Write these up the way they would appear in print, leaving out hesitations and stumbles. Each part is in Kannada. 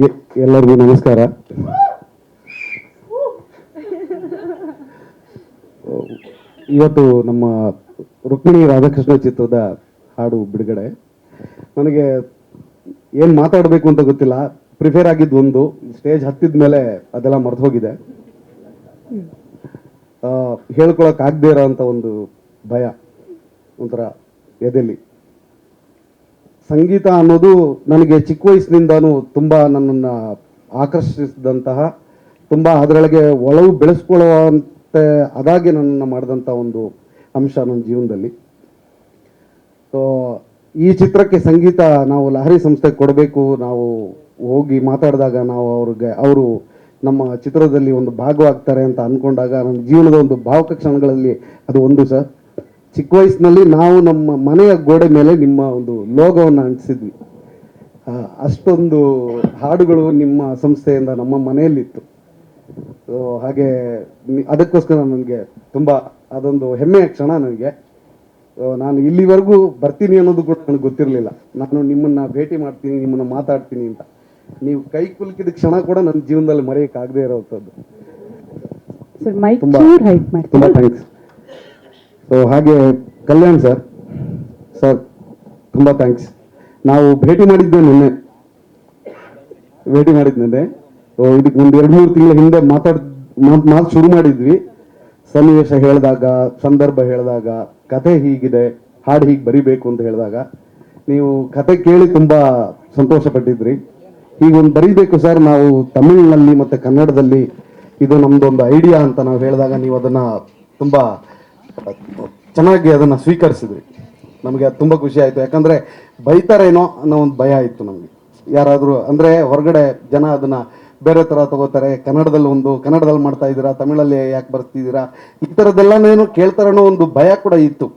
ಎಲ್ಲರಿಗೂ ನಮಸ್ಕಾರ. ಇವತ್ತು ನಮ್ಮ ರುಕ್ಮಿಣಿ ರಾಧಾಕೃಷ್ಣ ಚಿತ್ರದ ಹಾಡು ಬಿಡುಗಡೆ. ನನಗೆ ಏನು ಮಾತಾಡಬೇಕು ಅಂತ ಗೊತ್ತಿಲ್ಲ. ಪ್ರಿಪೇರ್ ಆಗಿದ್ದು ಒಂದು, ಸ್ಟೇಜ್ ಹತ್ತಿದ ಮೇಲೆ ಅದೆಲ್ಲ ಮರೆತು ಹೋಗಿದೆ. ಹೇಳ್ಕೊಳಕ್ಕಾಗದೇ ಇರೋ ಅಂತ ಒಂದು ಭಯ, ಒಂಥರ ಎದೆಲಿ. ಸಂಗೀತ ಅನ್ನೋದು ನನಗೆ ಚಿಕ್ಕ ವಯಸ್ಸಿನಿಂದನೂ ತುಂಬ ನನ್ನನ್ನು ಆಕರ್ಷಿಸಿದಂತಹ, ತುಂಬ ಅದರೊಳಗೆ ಒಲವು ಬೆಳೆಸ್ಕೊಳ್ಳುವಂತೆ ಅದಾಗಿ ನನ್ನನ್ನು ಮಾಡಿದಂಥ ಒಂದು ಅಂಶ ನನ್ನ ಜೀವನದಲ್ಲಿ. ಸೊ ಈ ಚಿತ್ರಕ್ಕೆ ಸಂಗೀತ ನಾವು ಲಹರಿ ಸಂಸ್ಥೆಗೆ ಕೊಡಬೇಕು, ನಾವು ಹೋಗಿ ಮಾತಾಡಿದಾಗ ಅವರು ನಮ್ಮ ಚಿತ್ರದಲ್ಲಿ ಒಂದು ಭಾಗವಾಗ್ತಾರೆ ಅಂತ ಅಂದ್ಕೊಂಡಾಗ ನನ್ನ ಜೀವನದ ಒಂದು ಭಾವುಕ ಕ್ಷಣಗಳಲ್ಲಿ ಅದು ಒಂದು ಸರ್. ಚಿಕ್ಕ ವಯಸ್ಸಿನಲ್ಲಿ ನಾವು ನಮ್ಮ ಮನೆಯ ಗೋಡೆ ಮೇಲೆ ನಿಮ್ಮ ಒಂದು ಲೋಗೋವನ್ನು ಅಂಟಿಸಿದ್ವಿ. ಅಷ್ಟೊಂದು ಹಾಡುಗಳು ನಿಮ್ಮ ಸಂಸ್ಥೆಯಿಂದ ನಮ್ಮ ಮನೆಯಲ್ಲಿತ್ತು. ಸೊ ಹಾಗೆ ಅದಕ್ಕೋಸ್ಕರ ನನಗೆ ತುಂಬ ಅದೊಂದು ಹೆಮ್ಮೆಯ ಕ್ಷಣ ನನಗೆ. ನಾನು ಇಲ್ಲಿವರೆಗೂ ಬರ್ತೀನಿ ಅನ್ನೋದು ಕೂಡ ನನಗೆ ಗೊತ್ತಿರಲಿಲ್ಲ. ನಾನು ನಿಮ್ಮನ್ನು ಭೇಟಿ ಮಾಡ್ತೀನಿ, ನಿಮ್ಮನ್ನು ಮಾತಾಡ್ತೀನಿ ಅಂತ. ನೀವು ಕೈ ಕುಲುಕಿದ ಕ್ಷಣ ಕೂಡ ನನ್ನ ಜೀವನದಲ್ಲಿ ಮರೆಯೋಕ್ಕಾಗದೇ ಇರೋವಂಥದ್ದು. ತುಂಬ ಥ್ಯಾಂಕ್ಸ್. ಸೊ ಹಾಗೆ ಕಲ್ಯಾಣ್ ಸರ್ ತುಂಬ ಥ್ಯಾಂಕ್ಸ್. ನಾವು ಭೇಟಿ ಮಾಡಿದ್ದೆ ನಿನ್ನೆ. ಇದಕ್ಕೆ ಒಂದು 2-3 ತಿಂಗಳ ಹಿಂದೆ ಮಾತು ಶುರು ಮಾಡಿದ್ವಿ. ಸನ್ನಿವೇಶ ಹೇಳಿದಾಗ, ಸಂದರ್ಭ ಹೇಳಿದಾಗ, ಕತೆ ಹೀಗಿದೆ, ಹಾಡು ಹೀಗೆ ಬರಿಬೇಕು ಅಂತ ಹೇಳಿದಾಗ ನೀವು ಕತೆ ಕೇಳಿ ತುಂಬ ಸಂತೋಷ ಪಟ್ಟಿದ್ರಿ. ಹೀಗೊಂದು ಬರೀಬೇಕು ಸರ್ ನಾವು ತಮಿಳಿನಲ್ಲಿ ಮತ್ತು ಕನ್ನಡದಲ್ಲಿ, ಇದು ನಮ್ಮದೊಂದು ಐಡಿಯಾ ಅಂತ ನಾವು ಹೇಳಿದಾಗ ನೀವು ಅದನ್ನು ತುಂಬ ಚೆನ್ನಾಗಿ ಅದನ್ನು ಸ್ವೀಕರಿಸಿದ್ರಿ. ನಮಗೆ ಅದು ತುಂಬ ಖುಷಿ ಆಯಿತು. ಯಾಕಂದರೆ ಬೈತಾರೇನೋ ಅನ್ನೋ ಒಂದು ಭಯ ಇತ್ತು ನಮಗೆ. ಯಾರಾದರೂ ಅಂದರೆ ಹೊರಗಡೆ ಜನ ಅದನ್ನು ಬೇರೆ ಥರ ತಗೋತಾರೆ, ಕನ್ನಡದಲ್ಲಿ ಮಾಡ್ತಾ ಇದ್ದೀರಾ, ತಮಿಳಲ್ಲಿ ಯಾಕೆ ಬರ್ತಿದ್ದೀರಾ, ಈ ಥರದ್ದೆಲ್ಲನೇನು ಕೇಳ್ತಾರೇನೋ ಒಂದು ಭಯ ಕೂಡ ಇತ್ತು.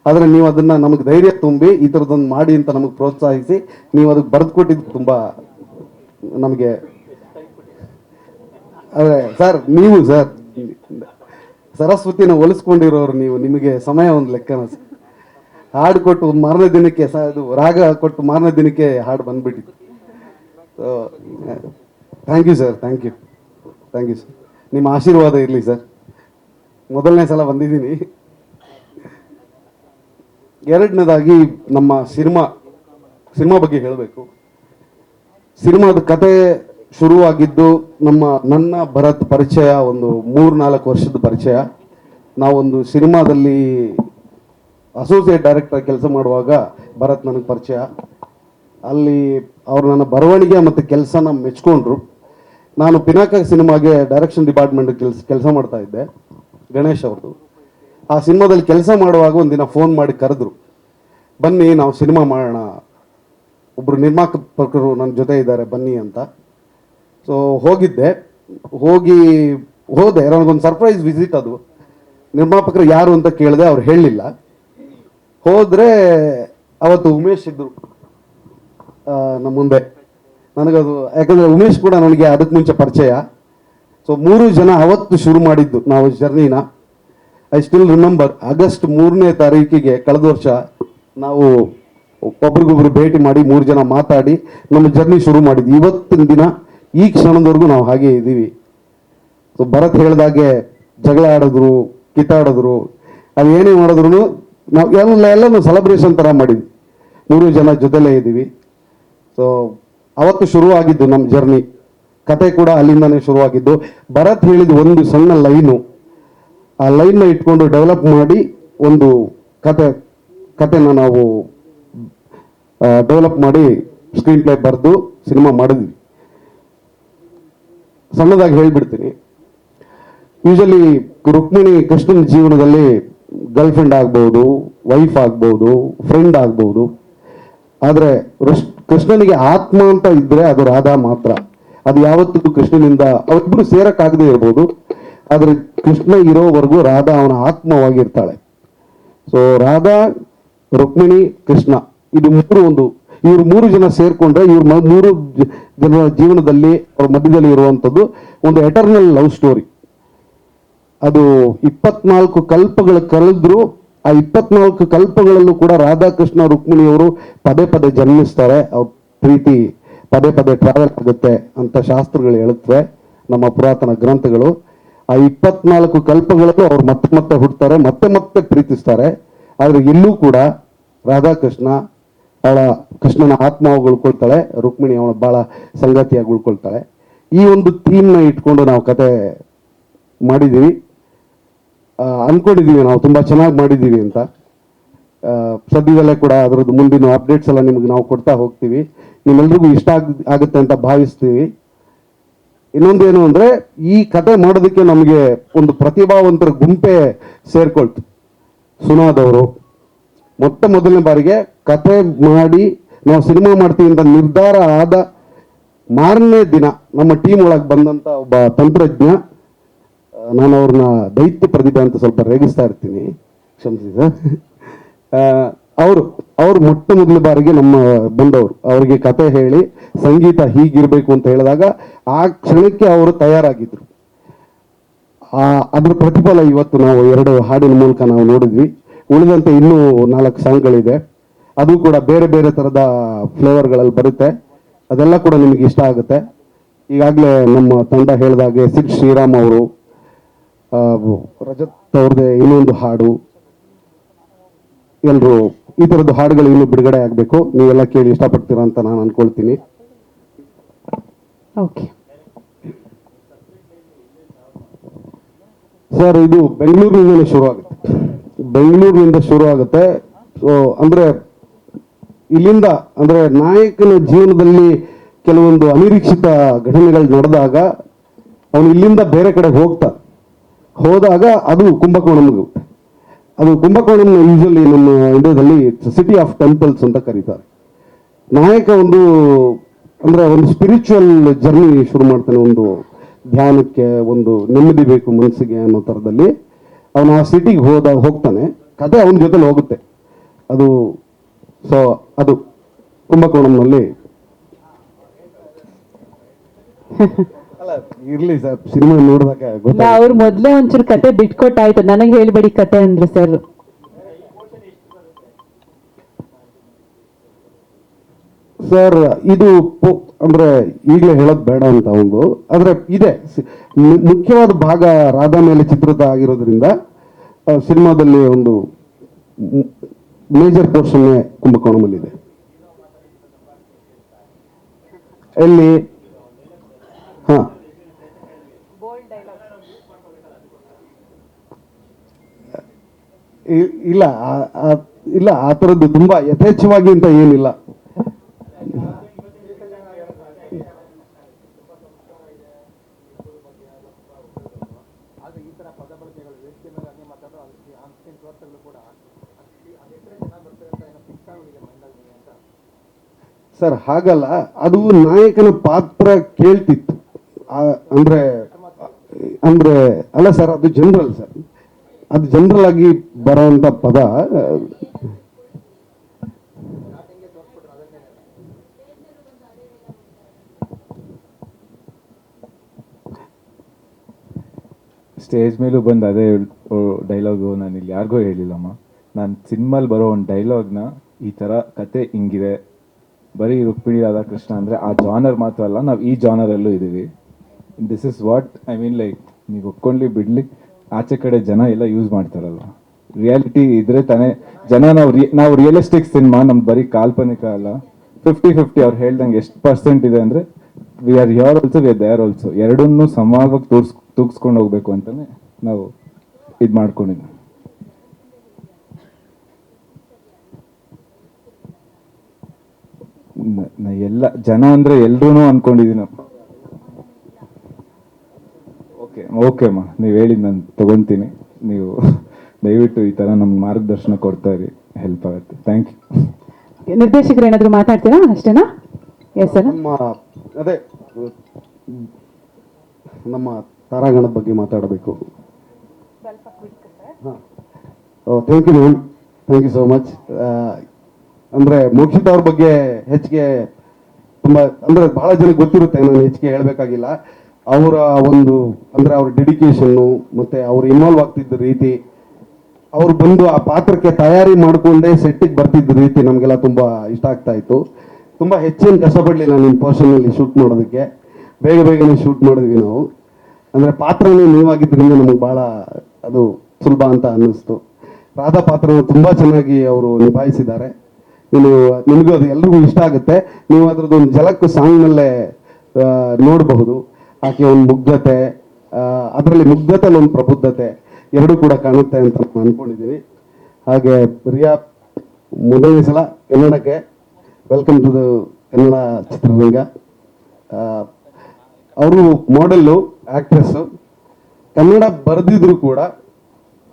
ಆದರೆ ನೀವು ಅದನ್ನು ನಮಗೆ ಧೈರ್ಯ ತುಂಬಿ ಈ ಥರದ್ದೊಂದು ಮಾಡಿ ಅಂತ ನಮಗೆ ಪ್ರೋತ್ಸಾಹಿಸಿ ನೀವು ಅದಕ್ಕೆ ಬರೆದು ಕೊಟ್ಟಿದ್ದು ತುಂಬ ನಮಗೆ. ಅದೇ ಸರ್, ನೀವು ಸರ್ ಸರಸ್ವತಿನ ಒಲಿಸ್ಕೊಂಡಿರೋರು ನೀವು. ನಿಮಗೆ ಸಮಯ ಒಂದು ಲೆಕ್ಕನ ಸರ್. ಹಾಡು ಕೊಟ್ಟು ಮಾರನೇ ದಿನಕ್ಕೆ ಅದು ರಾಗ ಕೊಟ್ಟು ಮಾರನೇ ದಿನಕ್ಕೆ ಹಾಡು ಬಂದ್ಬಿಟ್ಟಿತ್ತು. So thank you sir, thank you sir. ನಿಮ್ಮ ಆಶೀರ್ವಾದ ಇರಲಿ ಸರ್. ಮೊದಲನೇ ಸಲ ಬಂದಿದ್ದೀನಿ. ಎರಡನೇದಾಗಿ ನಮ್ಮ ಸಿನಿಮಾ ಬಗ್ಗೆ ಹೇಳಬೇಕು. ಸಿನಿಮಾದ ಕತೆ ಶುರುವಾಗಿದ್ದು ನನ್ನ ಭರತ್ ಪರಿಚಯ ಒಂದು 3-4 ವರ್ಷದ ಪರಿಚಯ. ನಾವೊಂದು ಸಿನಿಮಾದಲ್ಲಿ ಅಸೋಸಿಯೇಟ್ ಡೈರೆಕ್ಟರ್ ಕೆಲಸ ಮಾಡುವಾಗ ಭರತ್ ನನಗೆ ಪರಿಚಯ. ಅಲ್ಲಿ ಅವರು ನನ್ನ ಬರವಣಿಗೆ ಮತ್ತು ಕೆಲಸನ ಮೆಚ್ಕೊಂಡ್ರು. ನಾನು ಪಿನಾಕ ಸಿನಿಮಾಗೆ ಡೈರೆಕ್ಷನ್ ಡಿಪಾರ್ಟ್ಮೆಂಟ್ ಕೆಲಸ ಮಾಡ್ತಾ ಇದ್ದೆ, ಗಣೇಶ್ ಅವ್ರದ್ದು. ಆ ಸಿನಿಮಾದಲ್ಲಿ ಕೆಲಸ ಮಾಡುವಾಗ ಒಂದಿನ ಫೋನ್ ಮಾಡಿ ಕರೆದ್ರು, ಬನ್ನಿ ನಾವು ಸಿನಿಮಾ ಮಾಡೋಣ, ಒಬ್ಬರು ನಿರ್ಮಾಪಕರು ನನ್ನ ಜೊತೆ ಇದ್ದಾರೆ ಬನ್ನಿ ಅಂತ. ಸೊ ಹೋದೆ. ನನಗೊಂದು ಸರ್ಪ್ರೈಸ್ ವಿಸಿಟ್ ಅದು. ನಿರ್ಮಾಪಕರು ಯಾರು ಅಂತ ಕೇಳಿದೆ, ಅವ್ರು ಹೇಳಲಿಲ್ಲ. ಹೋದರೆ ಅವತ್ತು ಉಮೇಶ್ ಇದ್ದರು ನಮ್ಮ ಮುಂದೆ. ನನಗದು ಯಾಕಂದರೆ ಉಮೇಶ್ ಕೂಡ ನನಗೆ ಅದಕ್ಕೆ ಮುಂಚೆ ಪರಿಚಯ. ಸೊ 3 ಜನ ಅವತ್ತು ಶುರು ಮಾಡಿದ್ದು ನಾವು ಜರ್ನಿನ. ಐ ಸ್ಟಿಲ್ ರಿಮೆಂಬರ್, ಆಗಸ್ಟ್ 3ನೇ ತಾರೀಕಿಗೆ ಕಳೆದ ವರ್ಷ ನಾವು ಒಬ್ರಿಗೊಬ್ರು ಭೇಟಿ ಮಾಡಿ 3 ಜನ ಮಾತಾಡಿ ನಮ್ಮ ಜರ್ನಿ ಶುರು ಮಾಡಿದ್ವಿ. ಇವತ್ತಿನ ದಿನ ಈ ಕ್ಷಣದವರೆಗೂ ನಾವು ಹಾಗೆ ಇದ್ದೀವಿ. ಸೊ ಭರತ್ ಹೇಳಿದಾಗೆ ಜಗಳ ಆಡಿದ್ರು, ಕಿತ್ತಾಡಿದ್ರು, ಅದು ಏನೇ ಮಾಡಿದ್ರು ನಾವು ಎಲ್ಲನೂ ಸೆಲೆಬ್ರೇಷನ್ ಥರ ಮಾಡಿದ್ವಿ. 3 ಜನ ಜೊತೆಲೇ ಇದ್ದೀವಿ. ಸೊ ಅವತ್ತು ಶುರುವಾಗಿದ್ದು ನಮ್ಮ ಜರ್ನಿ. ಕತೆ ಕೂಡ ಅಲ್ಲಿಂದನೇ ಶುರುವಾಗಿದ್ದು. ಭರತ್ ಹೇಳಿದ ಒಂದು ಸಣ್ಣ ಲೈನು, ಆ ಲೈನ್ನ ಇಟ್ಕೊಂಡು ಡೆವಲಪ್ ಮಾಡಿ ಒಂದು ಕತೆನ ನಾವು ಡೆವಲಪ್ ಮಾಡಿ ಸ್ಕ್ರೀನ್ ಪ್ಲೇ ಬರೆದು ಸಿನಿಮಾ ಮಾಡಿದ್ವಿ. ಸಣ್ಣದಾಗಿ ಹೇಳ್ಬಿಡ್ತೀನಿ. ಯೂಶಲಿ ರುಕ್ಮಿಣಿ ಕೃಷ್ಣನ ಜೀವನದಲ್ಲಿ ಗರ್ಲ್ ಫ್ರೆಂಡ್ ಆಗ್ಬೋದು, ವೈಫ್ ಆಗ್ಬೋದು, ಫ್ರೆಂಡ್ ಆಗ್ಬೋದು. ಆದರೆ ಕೃಷ್ಣನಿಗೆ ಆತ್ಮ ಅಂತ ಇದ್ರೆ ಅದು ರಾಧಾ ಮಾತ್ರ. ಅದು ಯಾವತ್ತಿಗೂ ಕೃಷ್ಣನಿಂದ ಅವರಿಬ್ಬರು ಸೇರಕ್ಕಾಗದೇ ಇರ್ಬೋದು, ಆದರೆ ಕೃಷ್ಣ ಇರೋವರೆಗೂ ರಾಧಾ ಅವನ ಆತ್ಮವಾಗಿರ್ತಾಳೆ. ಸೊ ರಾಧಾ, ರುಕ್ಮಿಣಿ, ಕೃಷ್ಣ, ಇದು ಇವ್ರು 3 ಜನ ಸೇರ್ಕೊಂಡ್ರೆ ಇವ್ರ 3 ಜನರ ಜೀವನದಲ್ಲಿ ಅವ್ರ ಮಧ್ಯದಲ್ಲಿ ಇರುವಂಥದ್ದು ಒಂದು ಎಟರ್ನಲ್ ಲವ್ ಸ್ಟೋರಿ. ಅದು 24 ಕಲ್ಪಗಳು ಕಳೆದ್ರು. ಆ 24 ಕಲ್ಪಗಳಲ್ಲೂ ಕೂಡ ರಾಧಾಕೃಷ್ಣ ರುಕ್ಮಿಣಿಯವರು ಪದೇ ಜನ್ಮಿಸ್ತಾರೆ. ಅವ್ರ ಪ್ರೀತಿ ಪದೇ ಪದೇ ಟ್ರಾವೆಲ್ ಆಗುತ್ತೆ ಅಂತ ಶಾಸ್ತ್ರಗಳು ಹೇಳುತ್ತವೆ, ನಮ್ಮ ಪುರಾತನ ಗ್ರಂಥಗಳು. ಆ 24 ಕಲ್ಪಗಳಲ್ಲೂ ಅವ್ರು ಮತ್ತೆ ಮತ್ತೆ ಹುಡ್ತಾರೆ, ಮತ್ತೆ ಮತ್ತೆ ಪ್ರೀತಿಸ್ತಾರೆ. ಆದರೆ ಎಲ್ಲೂ ಕೂಡ ರಾಧಾಕೃಷ್ಣ ಅವಳ ಕೃಷ್ಣನ ಆತ್ಮವಾಗಿ ಉಳ್ಕೊಳ್ತಾಳೆ, ರುಕ್ಮಿಣಿ ಅವಳ ಭಾಳ ಸಂಗಾತಿಯಾಗಿ ಉಳ್ಕೊಳ್ತಾಳೆ. ಈ ಒಂದು ಥೀಮ್ನ ಇಟ್ಕೊಂಡು ನಾವು ಕತೆ ಮಾಡಿದ್ದೀವಿ, ಅಂದ್ಕೊಂಡಿದ್ದೀವಿ ನಾವು ತುಂಬ ಚೆನ್ನಾಗಿ ಮಾಡಿದ್ದೀವಿ ಅಂತ. ಸದ್ಯದಲ್ಲೇ ಕೂಡ ಅದರದ್ದು ಮುಂದಿನ ಅಪ್ಡೇಟ್ಸ್ ಎಲ್ಲ ನಿಮಗೆ ನಾವು ಕೊಡ್ತಾ ಹೋಗ್ತೀವಿ. ನಿಮ್ಮೆಲ್ರಿಗೂ ಇಷ್ಟ ಆಗುತ್ತೆ ಅಂತ ಭಾವಿಸ್ತೀವಿ. ಇನ್ನೊಂದೇನು ಅಂದರೆ, ಈ ಕತೆ ಮಾಡೋದಕ್ಕೆ ನಮಗೆ ಒಂದು ಪ್ರತಿಭಾವಂತರ ಗುಂಪೇ ಸೇರ್ಕೊಳ್ತು. ಸುನಾದವರು ಮೊದಲನೇ ಬಾರಿಗೆ ಕತೆ ಮಾಡಿ ನಾವು ಸಿನಿಮಾ ಮಾಡ್ತೀವಿ ಅಂತ ನಿರ್ಧಾರ ಆದ ಮಾರನೇ ದಿನ ನಮ್ಮ ಟೀಮ್ ಒಳಗೆ ಬಂದಂಥ ಒಬ್ಬ ತಂತ್ರಜ್ಞ, ನಾನು ಅವ್ರನ್ನ ದೈತ್ಯ ಪ್ರತಿಭೆ ಅಂತ ಸ್ವಲ್ಪ ರೇಗಿಸ್ತಾ ಇರ್ತೀನಿ, ಕ್ಷಮಿಸಿ ಸರ್. ಅವರು ಮೊದಲ ಬಾರಿಗೆ ನಮ್ಮ ಬಂದವರು, ಅವರಿಗೆ ಕತೆ ಹೇಳಿ ಸಂಗೀತ ಹೀಗಿರಬೇಕು ಅಂತ ಹೇಳಿದಾಗ ಆ ಕ್ಷಣಕ್ಕೆ ಅವರು ತಯಾರಾಗಿದ್ರು. ಅದ್ರ ಪ್ರತಿಫಲ ಇವತ್ತು ನಾವು 2 ಹಾಡಿನ ಮೂಲಕ ನಾವು ನೋಡಿದ್ವಿ. ಉಳಿದಂತೆ ಇನ್ನೂ 4 ಸಾಂಗ್ಗಳಿದೆ, ಅದು ಕೂಡ ಬೇರೆ ಬೇರೆ ಥರದ ಫ್ಲೇವರ್ಗಳಲ್ಲಿ ಬರುತ್ತೆ. ಅದೆಲ್ಲ ಕೂಡ ನಿಮಗೆ ಇಷ್ಟ ಆಗುತ್ತೆ. ಈಗಾಗಲೇ ನಮ್ಮ ತಂಡ ಹೇಳಿದಾಗೆ ಸಿಡ್ ಶ್ರೀರಾಮ್ ಅವರು, ರಜತ್ ಅವ್ರದ್ದೇ ಇನ್ನೊಂದು ಹಾಡು, ಎಲ್ಲರೂ ಈ ಥರದ್ದು ಹಾಡುಗಳು ಇನ್ನೂ ಬಿಡುಗಡೆ ಆಗಬೇಕು. ನೀವೆಲ್ಲ ಕೇಳಿ ಇಷ್ಟಪಡ್ತೀರಾ ಅಂತ ನಾನು ಅನ್ಕೊಳ್ತೀನಿ. ಓಕೆ ಸರ್, ಇದು ಬೆಂಗಳೂರಿನಿಂದಲೇ ಶುರು ಆಗುತ್ತೆ. ಸೊ ಅಂದರೆ ಇಲ್ಲಿಂದ ಅಂದರೆ ನಾಯಕನ ಜೀವನದಲ್ಲಿ ಕೆಲವೊಂದು ಅನಿರೀಕ್ಷಿತ ಘಟನೆಗಳು ನಡೆದಾಗ ಅವನು ಇಲ್ಲಿಂದ ಬೇರೆ ಕಡೆ ಹೋದಾಗ ಅದು ಕುಂಭಕೋಣಂಗೆ. ಅದು ಕುಂಭಕೋಣಂನ ಯೂಶಲಿ ನಮ್ಮ ಇಂಡಿಯಾದಲ್ಲಿ ಸಿಟಿ ಆಫ್ ಟೆಂಪಲ್ಸ್ ಅಂತ ಕರೀತಾರೆ. ನಾಯಕ ಒಂದು ಸ್ಪಿರಿಚುವಲ್ ಜರ್ನಿ ಶುರು ಮಾಡ್ತಾನೆ, ಒಂದು ಧ್ಯಾನಕ್ಕೆ, ಒಂದು ನೆಮ್ಮದಿ ಬೇಕು ಮನಸ್ಸಿಗೆ ಅನ್ನೋ ಥರದಲ್ಲಿ ಅವನು ಆ ಸಿಟಿಗೆ ಹೋಗ್ತಾನೆ. ಕತೆ ಅವನ ಜೊತೆಲಿ ಹೋಗುತ್ತೆ. ಅದು ಕುಂಭಕೋಣಂನಲ್ಲಿ ಅಲ್ಲ, ಇರ್ಲಿ ಸರ್, ಸಿನಿಮಾ ನೋಡಿದಾಗ ಅವ್ರು ಮೊದ್ಲೇ ಒಂಚೂರು ಕತೆ ಬಿಟ್ಕೊಟ್ಟಾಯ್ತು, ನನಗೆ ಹೇಳ್ಬೇಡಿ ಕತೆ ಅಂದ್ರೆ ಸರ್. ಸರ್, ಇದು ಅಂದ್ರೆ ಈಗಲೇ ಹೇಳೋದು ಬೇಡ ಅಂತ ಒಂದು, ಆದ್ರೆ ಇದೆ ಮುಖ್ಯವಾದ ಭಾಗ ರಾಧಾ ಮೇಲೆ ಚಿತ್ರಿತ ಆಗಿರೋದ್ರಿಂದ ಸಿನಿಮಾದಲ್ಲಿ ಒಂದು ಮೇಜರ್ ಪೋರ್ಷನ್ ಕುಂಭಕೋಣಂನಲ್ಲಿದೆ. ಎಲ್ಲಿ? ಹಾ, ಇಲ್ಲ ಆ ಥರದ್ದು ತುಂಬಾ ಯಥೇಚ್ಛವಾಗಿ ಅಂತ ಏನಿಲ್ಲ. ಸರ್ ಹಾಗಲ್ಲ, ಅದು ನಾಯಕನ ಪಾತ್ರ ಕೇಳ್ತಿತ್ತು. ಅಂದ್ರೆ ಅಲ್ಲ ಸರ್, ಅದು ಜನರಲ್ ಸರ್, ಅದು ಜನರಲ್ ಆಗಿ ಬರೋಂಥ ಪದ. ಸ್ಟೇಜ್ ಮೇಲೂ ಬಂದು ಅದೇ ಡೈಲಾಗು ನಾನು ಇಲ್ಲಿ ಯಾರಿಗೋ ಹೇಳಿಲ್ಲಮ್ಮ. ನಾನು ಸಿನಿಮಾಲ್ ಬರೋ ಒಂದು ಡೈಲಾಗ್ನ ಈ ಥರ ಕತೆ ಹಿಂಗಿದೆ, ಬರೀ ರುಕ್ಮಿಣಿ ರಾಧಾಕೃಷ್ಣ ಅಂದರೆ ಆ ಜಾನರ್ ಮಾತ್ರ ಅಲ್ಲ, ನಾವು ಈ ಜಾನರಲ್ಲೂ ಇದ್ದೀವಿ. This is what I mean, like ನೀವು ಒಪ್ಕೊಂಡ್ಲಿ ಬಿಡ್ಲಿ, ಆಚೆ ಕಡೆ ಜನ ಎಲ್ಲ ಯೂಸ್ ಮಾಡ್ತಾರಲ್ಲ, ರಿಯಾಲಿಟಿ ಇದ್ರೆ ತಾನೇ ಜನ. ನಾವು ರಿಯಲಿಸ್ಟಿಕ್ ಸಿನಿಮಾ, ನಮ್ದು ಬರೀ ಕಾಲ್ಪನಿಕ ಅಲ್ಲ. 50-50 ಅವ್ರು ಹೇಳ್ದಂಗೆ ಎಷ್ಟು % ಇದೆ ಅಂದರೆ we are here also, we are there also. ಎರಡನ್ನೂ ಸಮವಾಗಿ ತೂಗಿಸ್ಕೊಂಡು ಹೋಗ್ಬೇಕು ಅಂತಲೇ ನಾವು ಇದು ಮಾಡ್ಕೊಂಡಿದ್ವಿ. ಎಲ್ಲ ಜನ ಅಂದರೆ ಎಲ್ರೂ ಅನ್ಕೊಂಡಿದ್ದೀನಿ. ಓಕೆ ಅಮ್ಮ, ನೀವು ಹೇಳಿದ್ದು ನಾನು ತಗೊತೀನಿ. ನೀವು ದಯವಿಟ್ಟು ಈ ಥರ ನಮ್ಮ ಮಾರ್ಗದರ್ಶನ ಕೊಡ್ತಾ ಇರಿ, ಹೆಲ್ಪ್ ಆಗುತ್ತೆ. Thank you. ನಿರ್ದೇಶಕರು ಏನಾದರೂ ಮಾತಾಡ್ತೀರಾ? ಅಷ್ಟೇನಾ? Yes sir. ಅದೇ ನಮ್ಮ ತಾರಾಗಣದ ಬಗ್ಗೆ ಮಾತಾಡಬೇಕು. Thank you ma'am, thank you so much. ಅಂದರೆ ಮೋಕ್ಷಿತ್ ಅವ್ರ ಬಗ್ಗೆ ಹೆಚ್ಚಿಗೆ ತುಂಬ ಬಹಳ ಜನಕ್ಕೆ ಗೊತ್ತಿರುತ್ತೆ, ನಾನು ಹೆಚ್ಚಿಗೆ ಹೇಳಬೇಕಾಗಿಲ್ಲ. ಅವರ ಅವ್ರ ಡೆಡಿಕೇಶನ್ನು ಮತ್ತು ಅವ್ರು ಇನ್ವಾಲ್ವ್ ಆಗ್ತಿದ್ದ ರೀತಿ, ಅವ್ರು ಬಂದು ಆ ಪಾತ್ರಕ್ಕೆ ತಯಾರಿ ಮಾಡಿಕೊಂಡೇ ಸೆಟ್ಟಿಗೆ ಬರ್ತಿದ್ದ ರೀತಿ ನಮಗೆಲ್ಲ ತುಂಬ ಇಷ್ಟ ಆಗ್ತಾ ಇತ್ತು. ತುಂಬ ಹೆಚ್ಚೇನು ಕಷ್ಟಪಡಲಿಲ್ಲ ನಿಮ್ಮ ಪೋರ್ಷನಲ್ಲಿ ಶೂಟ್ ಮಾಡೋದಕ್ಕೆ, ಬೇಗನೆ ಶೂಟ್ ಮಾಡಿದ್ವಿ ನಾವು. ಅಂದರೆ ಪಾತ್ರನೇ ನೀವಾಗಿದ್ದರಿಂದ ನಮಗೆ ಭಾಳ ಅದು ಸುಲಭ ಅಂತ ಅನ್ನಿಸ್ತು. ರಾಧಾ ಪಾತ್ರನ ತುಂಬ ಚೆನ್ನಾಗಿ ಅವರು ನಿಭಾಯಿಸಿದ್ದಾರೆ. ನಿಮಗೂ ಅದು ಎಲ್ರಿಗೂ ಇಷ್ಟ ಆಗುತ್ತೆ. ನೀವು ಅದ್ರದ್ದು ಒಂದು ಝಲಕ್ ಸಾಂಗ್ನಲ್ಲೇ ನೋಡಬಹುದು. ಆಕೆ ಒಂದು ಮುಗ್ಧತೆ, ಅದರಲ್ಲಿ ಮುಗ್ಧತೆಯಲ್ಲಿ ಒಂದು ಪ್ರಬುದ್ಧತೆ ಎರಡೂ ಕೂಡ ಕಾಣುತ್ತೆ ಅಂತ ನಾನು ಅಂದ್ಕೊಂಡಿದ್ದೀನಿ. ಹಾಗೆ ರಿಯಾ ಮೊದಲನೇ ಸಲ ಕನ್ನಡಕ್ಕೆ, ವೆಲ್ಕಮ್ ಟು ದ ಕನ್ನಡ ಚಿತ್ರರಂಗ. ಅವರು ಮಾಡೆಲ್ಲು, ಆ್ಯಕ್ಟ್ರೆಸ್ಸು, ಕನ್ನಡ ಬರೆದಿದ್ರು ಕೂಡ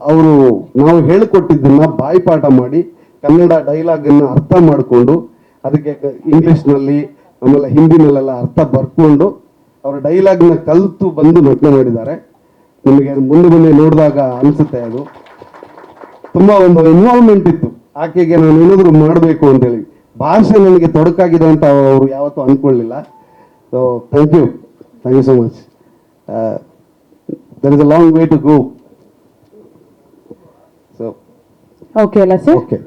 ಅವರು ನಾವು ಹೇಳಿಕೊಟ್ಟಿದ್ದನ್ನು ಬಾಯಿಪಾಠ ಮಾಡಿ ಕನ್ನಡ ಡೈಲಾಗನ್ನು ಅರ್ಥ ಮಾಡಿಕೊಂಡು ಅದಕ್ಕೆ ಇಂಗ್ಲೀಷ್ನಲ್ಲಿ ಆಮೇಲೆ ಹಿಂದಿನಲ್ಲೆಲ್ಲ ಅರ್ಥ ಬರ್ಕೊಂಡು ಅವರ ಡೈಲಾಗ್ನ ಕಲಿತು ಬಂದು ನಟನೆ ಮಾಡಿದ್ದಾರೆ. ನಿಮಗೆ ಮುಂದೆ ನೋಡಿದಾಗ ಅನಿಸುತ್ತೆ ಅದು ತುಂಬ ಒಂದು ಇನ್ವಾಲ್ವ್ಮೆಂಟ್ ಇತ್ತು ಆಕೆಗೆ. ನಾನು ಏನಾದರೂ ಮಾಡಬೇಕು ಅಂತೇಳಿ ಭಾಷೆ ನನಗೆ ತೊಡಕಾಗಿದೆ ಅಂತ ಅವರು ಯಾವತ್ತೂ ಅಂದ್ಕೊಳ್ಳಿಲ್ಲ. So thank you so much. There is a long way to go. So okay ಅಲ್ಲ ಸರ್? ಓಕೆ,